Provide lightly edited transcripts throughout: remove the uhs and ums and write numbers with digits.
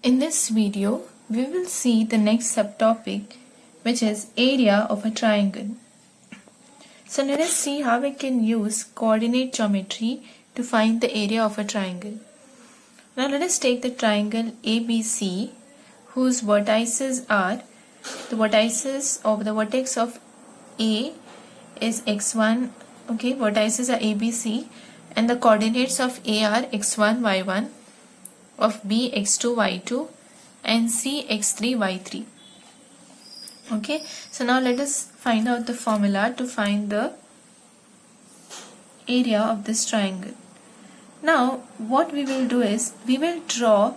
In this video, we will see the next subtopic, which is area of a triangle. So let us see how we can use coordinate geometry to find the area of a triangle. Now let us take the triangle ABC, whose vertices are, the vertices of the vertex of A is x1, okay, vertices are ABC, and the coordinates of A are x1, y1, of B x2, y2, and C x3, y3. Okay, so now let us find out the formula to find the area of this triangle. Now what we will do is we will draw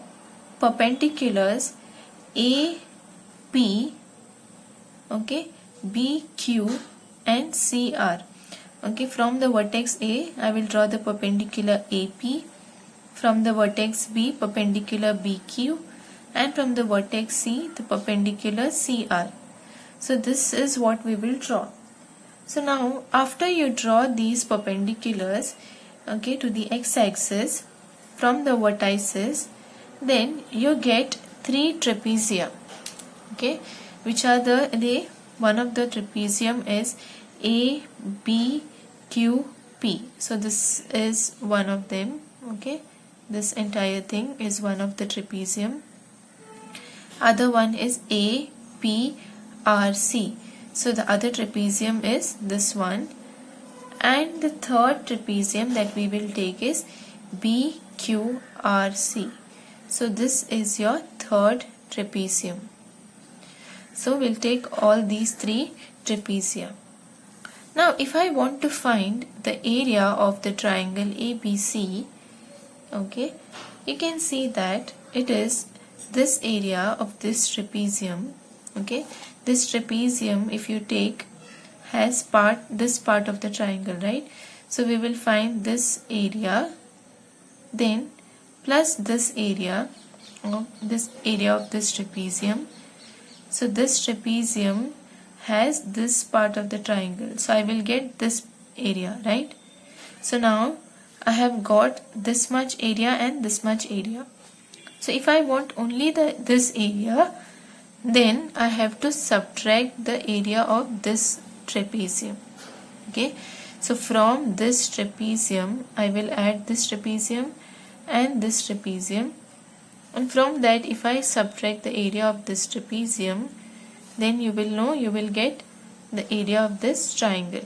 perpendiculars AB, okay, BQ and CR. Okay, from the vertex A I will draw the perpendicular AP, from the vertex B perpendicular BQ, and from the vertex C the perpendicular CR. So this is what we will draw. So now after you draw these perpendiculars, okay, to the x-axis from the vertices, then you get three trapezia, okay, which are the one of the trapezium is A, B, Q, P. So this is one of them, okay, this entire thing is one of the trapezium. Other one is A, P, R, C. So the other trapezium is this one, and the third trapezium that we will take is B, Q, R, C. So this is your third trapezium. So we'll take all these three trapezia. Now if I want to find the area of the triangle ABC, okay, you can see that it is this area of this trapezium, okay. This trapezium, if you take, has this part of the triangle, right? So we will find this area, then plus this area of this trapezium. So this trapezium has this part of the triangle, so I will get this area, right? So now I have got this much area and this much area. So if I want only this area, then I have to subtract the area of this trapezium, okay. So from this trapezium I will add this trapezium and this trapezium, and from that if I subtract the area of this trapezium, then you will get the area of this triangle.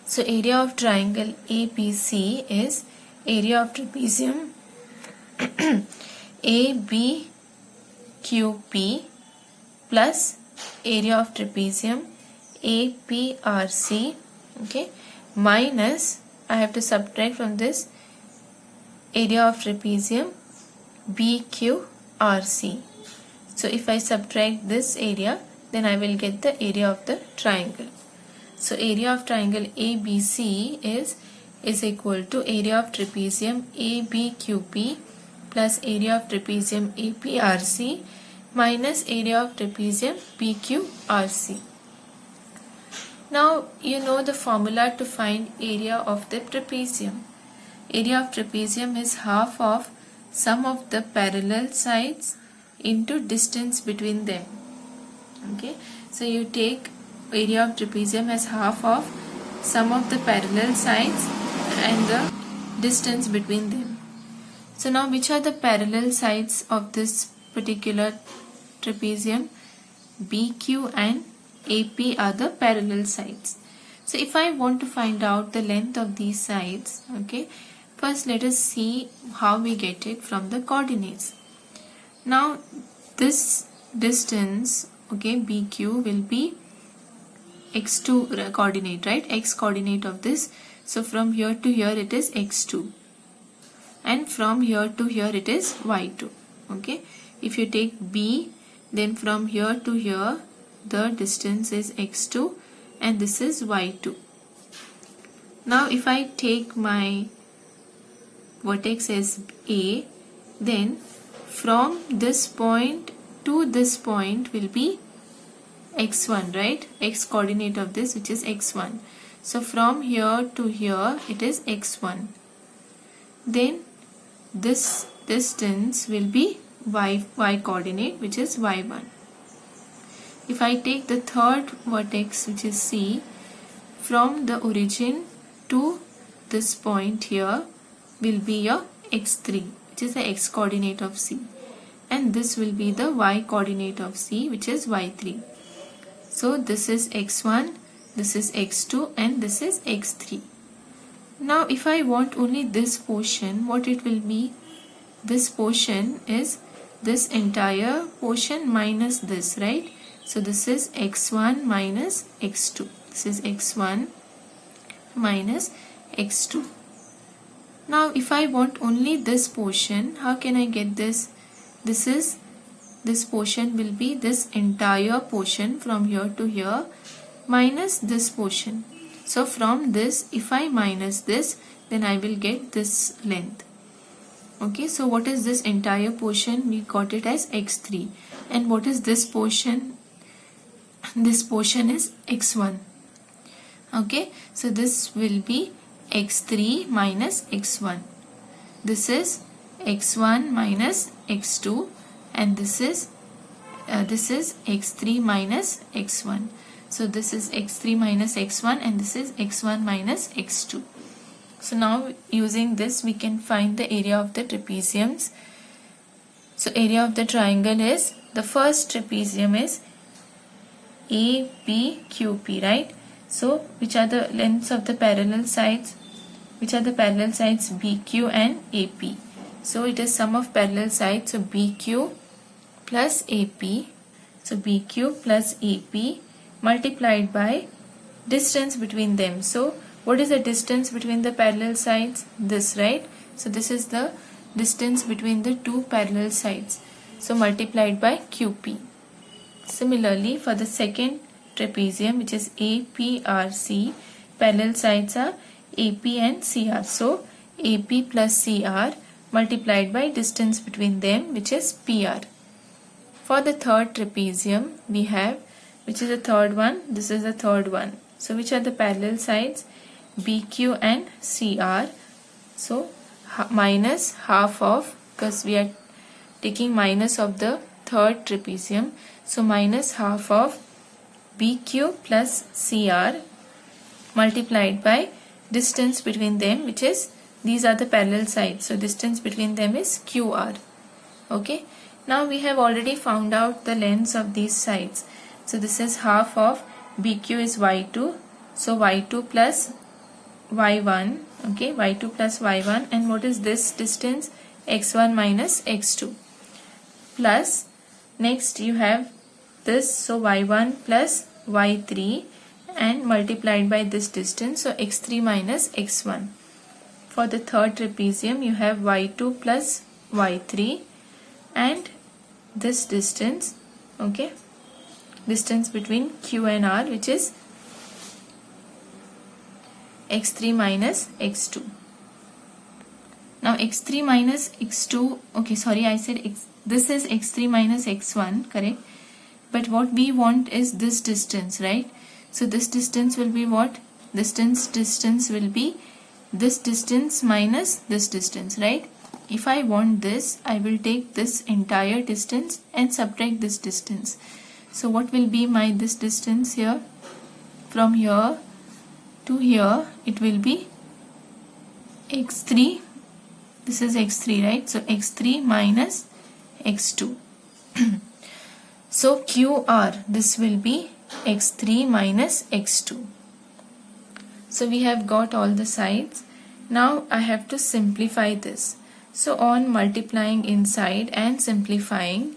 So area of triangle ABC is area of trapezium ABQP plus area of trapezium APRC, okay, minus I have to subtract from this area of trapezium BQRC. So if I subtract this area, then I will get the area of the triangle. So area of triangle ABC is equal to area of trapezium ABQP plus area of trapezium APRC minus area of trapezium PQRC. Now you know the formula to find area of the trapezium. Area of trapezium is half of sum of the parallel sides into distance between them, okay. So you take area of trapezium as half of sum of the parallel sides and the distance between them. So now which are the parallel sides of this particular trapezium? BQ and AP are the parallel sides. So if I want to find out the length of these sides, okay, first let us see how we get it from the coordinates. Now this distance, okay, BQ will be x2 coordinate, right, x coordinate of this. So from here to here it is x2, and from here to here it is y2, okay. If you take B, then from here to here the distance is x2 and this is y2. Now if I take my vertex as A, then from this point to this point will be x1, right, x coordinate of this, which is x1. So from here to here it is x1. Then this distance will be y coordinate, which is y1. If I take the third vertex, which is C, from the origin to this point here will be your x3, which is the x coordinate of C, and this will be the y coordinate of C, which is y3. So this is x1, this is x2, and this is x3. Now if I want only this portion, what it will be? This portion is this entire portion minus this, right? So this is x1 minus x2. This is x1 minus x2. Now if I want only this portion, how can I get this? This portion will be this entire portion from here to here minus this portion. So from this, if I minus this, then I will get this length. Okay, so what is this entire portion? We got it as x3. And what is this portion? This portion is x1. Okay, so this will be x3 minus x1. This is x1 minus x2, and this is x3 minus x1. So this is x3 minus x1, and this is x1 minus x2. So now using this we can find the area of the trapeziums. So area of the triangle is, the first trapezium is APQP, right? So which are the lengths of the parallel sides? Which are the parallel sides? BQ and AP. So it is sum of parallel sides, so BQ plus AP. So BQ plus AP multiplied by distance between them. So what is the distance between the parallel sides? This, right? So this is the distance between the two parallel sides. So multiplied by QP. Similarly, for the second trapezium, which is APRC, parallel sides are AP and CR. So AP plus CR multiplied by distance between them, which is PR. For the third trapezium, we have, which is the third one, this is the third one. So which are the parallel sides? BQ and CR. So minus half of, because we are taking minus of the third trapezium, so minus half of BQ plus CR multiplied by distance between them, which is, these are the parallel sides, so distance between them is QR. Okay, now we have already found out the lengths of these sides. So this is half of BQ is y2, so y2 plus y1. Okay, y2 plus y1, and what is this distance? x1 minus x2, plus next you have this, so y1 plus y3, and multiplied by this distance, so x3 minus x1. For the third trapezium, you have y2 plus y3 and this distance, okay, distance between Q and R, which is x3 minus x2. Now x3 minus x2, okay, sorry, I said this is x3 minus x1, correct? But what we want is this distance, right? So this distance will be what? Distance will be this distance minus this distance, right? If I want this, I will take this entire distance and subtract this distance. So what will be my this distance here? From here to here, it will be x3. This is x3, right? So x3 minus x2. So QR, this will be x3 minus x2. So we have got all the sides. Now I have to simplify this. So on multiplying inside and simplifying,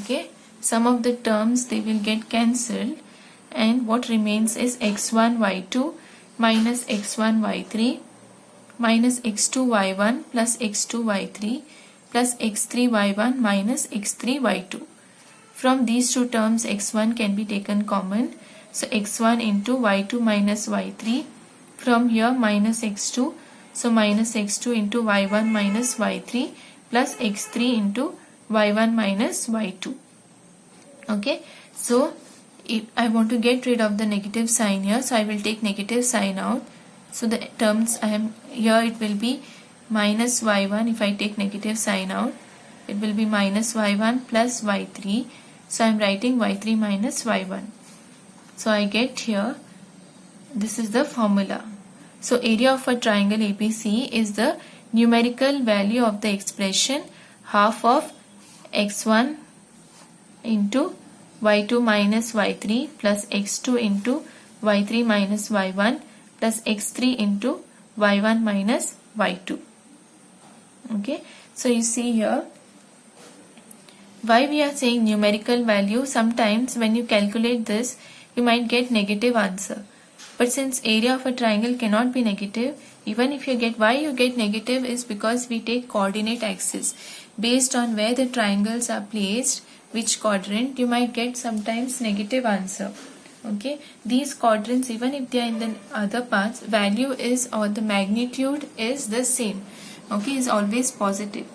okay, some of the terms, they will get cancelled, and what remains is x1 y2 minus x1 y3 minus x2 y1 plus x2 y3 plus x3 y1 minus x3 y2. From these two terms, x1 can be taken common. So x1 into y2 minus y3. From here minus x2. So minus x2 into y1 minus y3 plus x3 into y1 minus y2. Okay. So if I want to get rid of the negative sign here, so I will take negative sign out. So the terms I am here, it will be minus y1 if I take negative sign out. it will be minus y1 plus y3. So I am writing y3 minus y1. So I get here, this is the formula. So area of a triangle ABC is the numerical value of the expression half of x1 into y2 minus y3 plus x2 into y3 minus y1 plus x3 into y1 minus y2. Okay, so you see here why we are saying numerical value. Sometimes when you calculate this, you might get negative answer. But since area of a triangle cannot be negative, even if you get, why you get negative is because we take coordinate axis. Based on where the triangles are placed, which quadrant, you might get sometimes negative answer. Okay, these quadrants, even if they are in the other parts, value is, or the magnitude is the same. Okay, is always positive.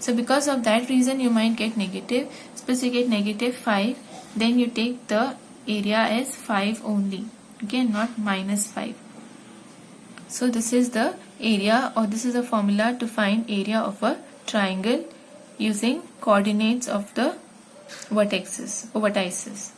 So because of that reason you might get negative. Suppose you get negative 5, then you take the area as 5 only. Okay, not minus 5. So this is the area, or this is a formula to find area of a triangle using coordinates of the vertices.